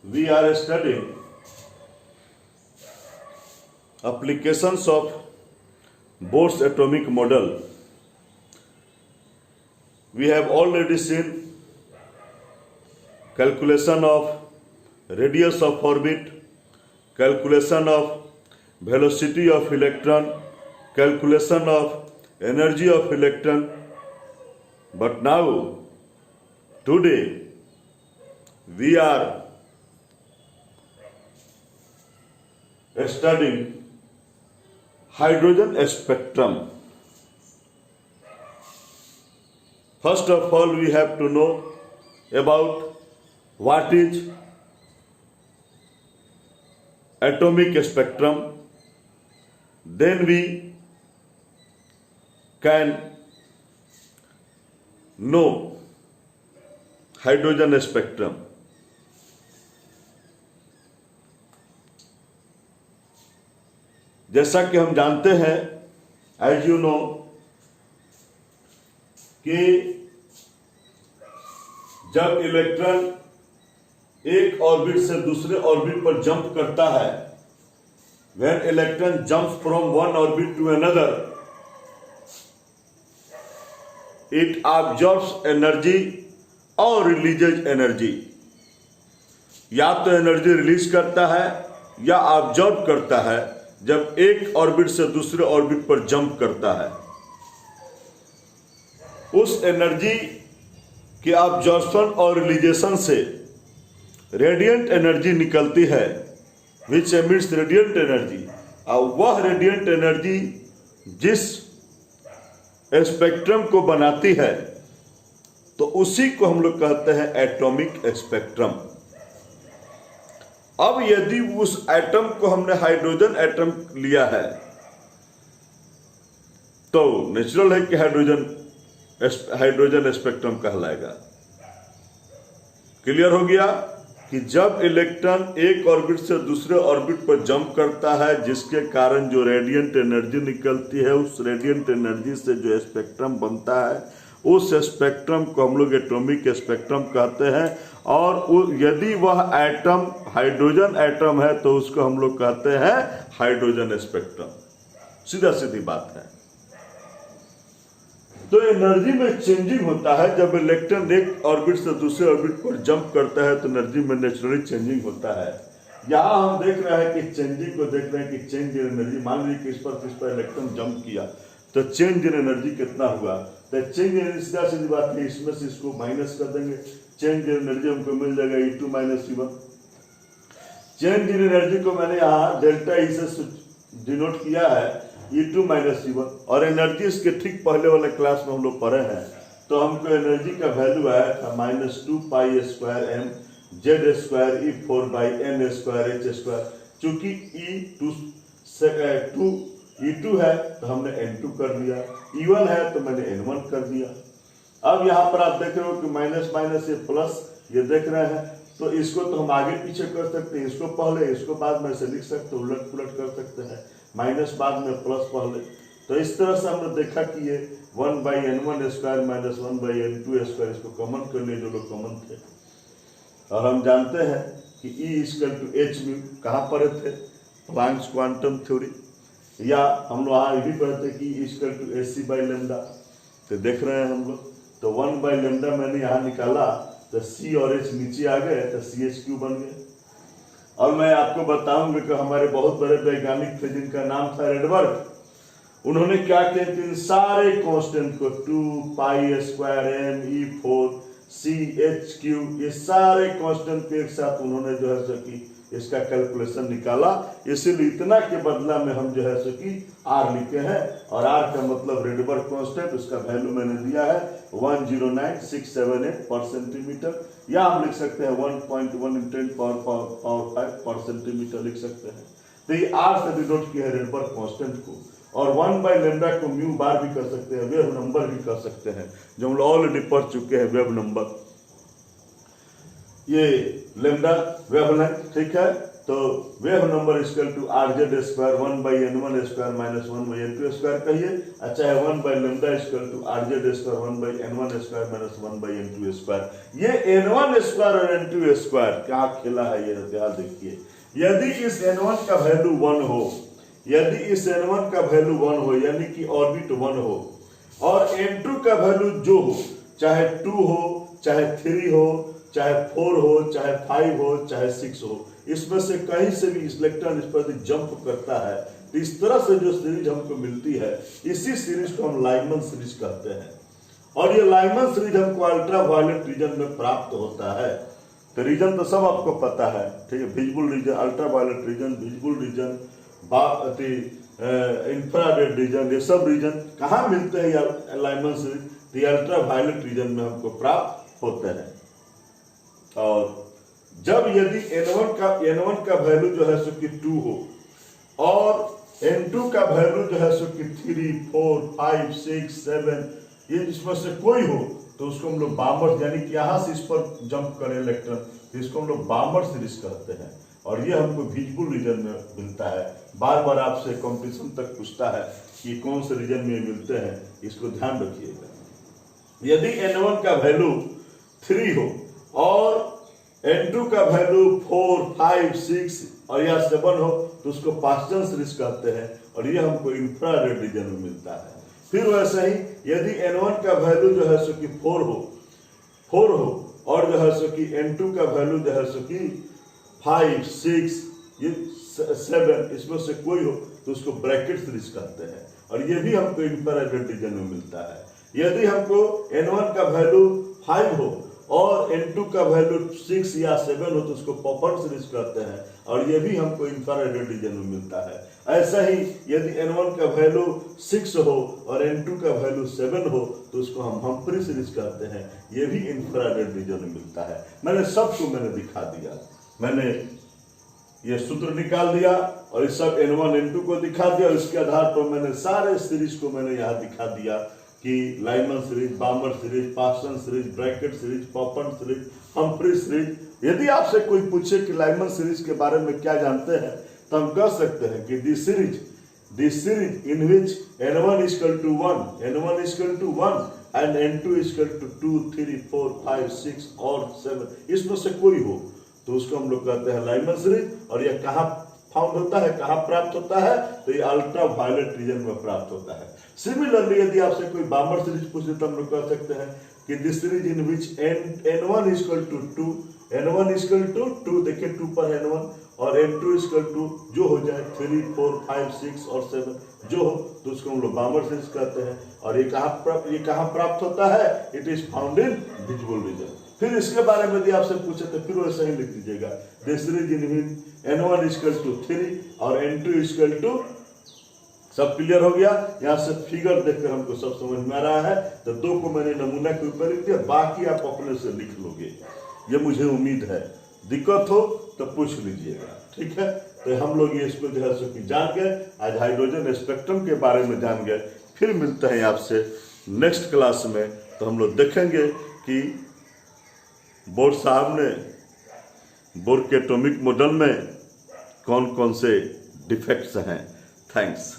we are studying applications of Bohr's atomic model. We have already seen calculation of radius of orbit, calculation of velocity of electron, calculation of energy of electron. But now, today, we are studying hydrogen spectrum. First of all, we have to know about what is atomic spectrum. Then we can know hydrogen spectrum. जैसा कि हम जानते हैं, as you know, कि जब electron एक orbit से दूसरे ऑर्बिट पर जंप करता है, when electron jumps from one orbit to another, it absorbs energy और रिलीजेज एनर्जी. या तो एनर्जी रिलीज करता है या ऑब्जॉर्ब करता है जब एक ऑर्बिट से दूसरे ऑर्बिट पर जंप करता है. उस एनर्जी के ऑब्जॉर्प्शन और रिलीजेशन से रेडिएंट एनर्जी निकलती है, विच एमिट्स रेडिएंट एनर्जी. और वह रेडिएंट एनर्जी जिस स्पेक्ट्रम को बनाती है, तो उसी को हम लोग कहते हैं एटॉमिक स्पेक्ट्रम. अब यदि उस एटम को हमने हाइड्रोजन एटम लिया है, तो नेचुरल है कि हाइड्रोजन स्पेक्ट्रम कहलाएगा. क्लियर हो गया कि जब इलेक्ट्रॉन एक ऑर्बिट से दूसरे ऑर्बिट पर जंप करता है, जिसके कारण जो रेडिएंट एनर्जी निकलती है, उस रेडिएंट एनर्जी से जो स्पेक्ट्रम बनता है, उस स्पेक्ट्रम को हम लोग एटॉमिक स्पेक्ट्रम कहते हैं. और यदि वह एटम हाइड्रोजन एटम है, तो उसको हम लोग कहते हैं हाइड्रोजन स्पेक्ट्रम. सीधा सीधी बात है. तो एनर्जी में चेंजिंग होता है. जब इलेक्ट्रॉन एक ऑर्बिट से दूसरे ऑर्बिट पर जंप करता है, तो एनर्जी में नेचुरली चेंजिंग होता है. यहां हम देख रहे हैं कि चेंजिंग को देख रहे हैं कि चेंज इन एनर्जी. मान लीजिए कि किस पर इलेक्ट्रॉन जंप किया, तो चेंज इन एनर्जी कितना हुआ. तो चेंज इन सीधा सीधी बात है, इसमें से इसको माइनस कर देंगे, चेंज इन एनर्जी हमको मिल जाएगा E2 minus E1. Change in energy को मैंने यहाँ डेल्टा E से डिनोट किया है, E2 माइनस E1. और एनर्जी इसके ठीक पहले वाले क्लास में हम लोग पढ़े हैं, तो हमको एनर्जी का वैल्यू आया था -2 pi square m z square E4 by n square h square. चूंकि E2 है तो हमने N2 कर दिया, E1 है तो मैंने N1 कर दिया. अब यहाँ पर आप देख रहे हो कि माइनस माइनस ये प्लस, ये देख रहे हैं. तो इसको तो हम आगे पीछे कर सकते हैं, इसको पहले इसको बाद में से लिख सकते हैं, उलट पुलट कर सकते हैं, माइनस बाद में प्लस पहले. तो इस तरह से हमने देखा कि ये 1 by N1 square minus 1 by N2 square, इसको कॉमन कर लिए जो लोग कॉमन थे. और हम जानते हैं कि E equal to h mu कहाँ पढ़े थे, प्लैंक्स क्वांटम थ्योरी. या हम लोग वहाँ ये भी पढ़ते कि E equal to AC by lambda. तो देख रहे हैं हम लोग, तो 1 बाई लेमडा मैंने यहाँ निकाला, तो C और H नीचे आ गए, तो CH3 बन गए. और मैं आपको बताऊंगा कि हमारे बहुत बड़े वैज्ञानिक थे जिनका नाम था रेडबर्ग. उन्होंने क्या किया कि इन सारे कांस्टेंट को 2 pi square m E4 CH3, ये सारे कांस्टेंट के एक साथ उन्होंने जो है सो कि इसका कैलकुलेशन निकाला. इसीलिए इतना के बदला में हम जो है सो कि R लिखे हैं, और R का मतलब रेडबर्ग कांस्टेंट, उसका वैल्यू मैंने दिया है 109678 पर सेंटीमीटर. या हम लिख सकते हैं 1.1 × 10⁵ पर सेंटीमीटर लिख सकते हैं. तो ये R से डिनोट किया है रेडबर्ग कांस्टेंट को. और 1 बाई लेमडा को म्यू बार भी कर सकते हैं, वेव नंबर भी कर सकते हैं, जो हम लोग ऑलरेडी पढ़ चुके हैं. वेव नंबर, ये लेमडा वेवलेंथ, ठीक है. तो wave number equal to RZ square 1/N1 square minus 1/N2 square कहिए, अच्छा है 1/λ equal to RZ square 1/N1 square minus 1/N2 square. ये N1 स्क्वायर और N2 स्क्वायर क्या खेला है ये ध्यान देखिए। यदि इस N1 का वैल्यू 1 हो, यदि इस N1 का वैल्यू 1 हो यानी कि ऑर्बिट 1 हो, और N2 का वैल्यू जो हो, चाहे 2 हो, चाहे 3 हो, चाहे 4 हो, चाहे 5 हो, चाहे 6 हो, इसमें से कहीं से भी इलेक्ट्रॉन इस पर जंप करता है, तो इस तरह से जो सीरीज हमको मिलती है, इसी सीरीज को हम लाइमन सीरीज कहते हैं। और ये लाइमन सीरीज हमको अल्ट्रा वायलेट रीजन में प्राप्त होता है। तो रीजन तो सब आपको पता है, ठीक है, visible region, ultraviolet region, visible region, infrared region, ये सब रीजन कहाँ मिलते हैं लाइमन सीरीज? तो अल्ट्रा वायलेट रीजन में हमको प्राप्त होते हैं। और जब यदि N1 का वैल्यू जो है सो कि 2 हो और N2 का वैल्यू जो है सो कि 3, 4, 5, 6, 7 ये इसमें से कोई हो, तो उसको हम लोग बामर, यानी कि यहाँ से इस पर जंप करे इलेक्ट्रॉन, तो इसको हम लोग बामर सीरीज कहते हैं। और ये हमको विजिबल रीजन में मिलता है। बार बार आपसे कंपटीशन तक पूछता है कि कौन से रीजन में मिलते हैं, इसको ध्यान रखिएगा। यदि N1 का वैल्यू 3 हो और N2 का वैल्यू 4, 5, 6 और या 7 हो, तो उसको पास्टन सीरीज कहते हैं, और ये हमको इंफ्रारेड रीजन में मिलता है। फिर वैसे ही यदि N1 का वैल्यू जो है सो कि 4 हो और जो है सो कि N2 का वैल्यू जो है सो कि 5, 6 ये 7 इसमें से कोई हो, तो उसको ब्रैकेट सीरीज कहते हैं, और ये भी हमको इंफ्रारेड रीजन में मिलता है। यदि हमको N1 का वैल्यू 5 हो और N2 का वैल्यू 6 या 7 हो, तो उसको पॉपर सीरीज कहते हैं, और ये भी हमको इंफ्रारेड रीजन में मिलता है। ऐसा ही यदि N1 का वैल्यू 6 हो और N2 का वैल्यू 7 हो, तो उसको हम हम्फ्री सीरीज कहते हैं, ये भी इंफ्रारेड रीजन में मिलता है। मैंने सबको दिखा दिया, मैंने ये सूत्र निकाल दिया और इस सब N1 N2 को दिखा दिया, और इसके आधार पर मैंने सारे सीरीज को यहाँ दिखा दिया कि Lyman series, Balmer series, Paschen series, Brackett series, पॉपर सीरीज, हम्फ्री सीरीज। यदि आपसे कोई पूछे कि लाइमन सीरीज के बारे में क्या जानते हैं, तो हम कह सकते हैं कि this series in which N1 equal to 1 and N2 equal to 2, 3, 4, 5, 6 और 7 इसमें से कोई हो, तो उसको हम लोग कहते हैं लाइमन सीरीज। और यह कहाँ फाउंड होता है, कहाँ प्राप्त होता है? तो ये अल्ट्रा वायलेट रीजन में प्राप्त होता है। सिमिलरली यदि आपसे कोई बामर सीरीज पूछे, तो हम लोग कह सकते हैं कि this series in which N1 equal to 2, देखिए 2 पर N1, और N2 इक्वल टू जो हो जाए 3, 4, 5, 6 और 7 जो हो, तो उसको हम लोग बामर सीरीज कहते हैं। और ये कहाँ प्राप्त होता है? It is found in visible region. फिर इसके बारे में यदि आपसे पूछे तो फिर वैसे ही लिख दीजिएगा, this series in which N1 equal to 3 और N2 इक्वल टू, सब क्लियर हो गया। यहाँ से फिगर देखकर हमको सब समझ में आ रहा है। तो 2 को मैंने नमूना के ऊपर लिख दिया, बाकी आप अपने से लिख लोगे, ये मुझे उम्मीद है। दिक्कत हो तो पूछ लीजिएगा, ठीक है। तो हम लोग ये इसको जो है सो कि जान गए, आज हाइड्रोजन स्पेक्ट्रम के बारे में जान गए। फिर मिलते हैं आपसे नेक्स्ट क्लास में, तो हम लोग देखेंगे कि बोर्ड साहब ने बोर्ड के एटॉमिक मॉडल में कौन कौन से डिफेक्ट्स हैं। थैंक्स।